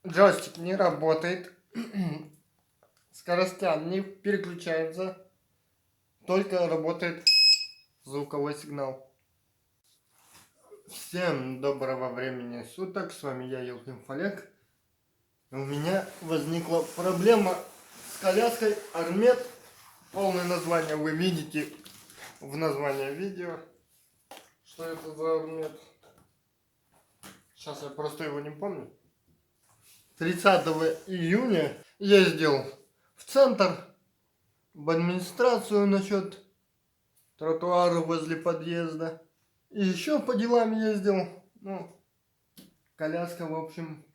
Джойстик не работает. Скоростя не переключаются. Только работает звуковой сигнал. Всем доброго времени суток. С вами я, Елхим Олег. У меня возникла проблема с коляской Армет. Полное название вы видите в названии видео. Что это за Армет? Сейчас я просто его не помню. 30 июня ездил в центр, в администрацию насчет тротуара возле подъезда. И еще по делам ездил. Коляска, в общем,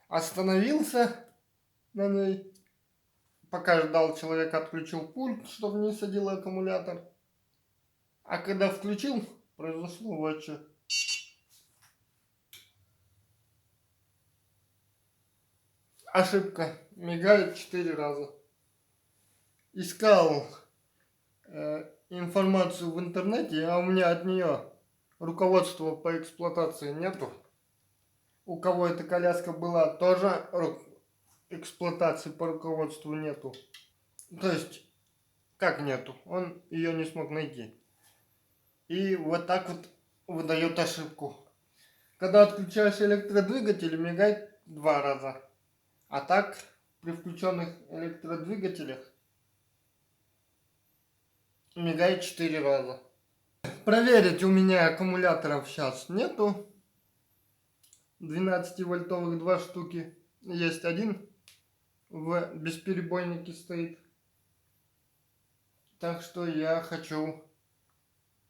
остановился на ней. Пока ждал, человек отключил пульт, чтобы не садил аккумулятор. А когда включил, произошло вот что. Ошибка. Мигает 4 раза. Искал информацию в интернете, а у меня от нее руководства по эксплуатации нету. У кого эта коляска была, тоже эксплуатации по руководству нету. То есть, как нету? Он ее не смог найти. И вот так вот выдает ошибку. Когда отключаешь электродвигатель, мигает 2 раза. А так, при включенных электродвигателях, мигает 4 раза. Проверить у меня аккумуляторов сейчас нету. 12-вольтовых 2 штуки. Есть один в бесперебойнике стоит. Так что я хочу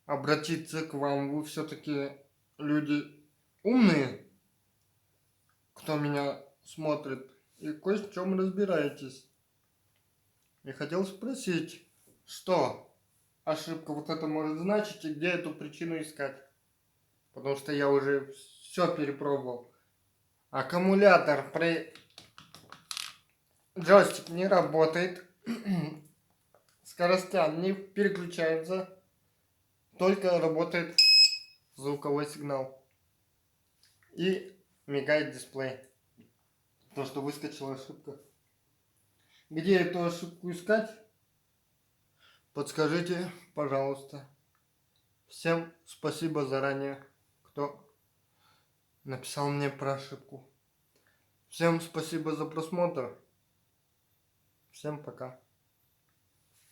обратиться к вам. Вы все-таки люди умные, кто меня смотрит, и кое в чем разбираетесь. И хотел спросить, что ошибка вот это может значить и где эту причину искать. Потому что я уже все перепробовал. Аккумулятор при... Джойстик не работает. Скоростя не переключаются. Только работает звуковой сигнал. И мигает дисплей. То, что выскочила ошибка. Где эту ошибку искать? Подскажите, пожалуйста. Всем спасибо заранее, кто написал мне про ошибку. Всем спасибо за просмотр. Всем пока.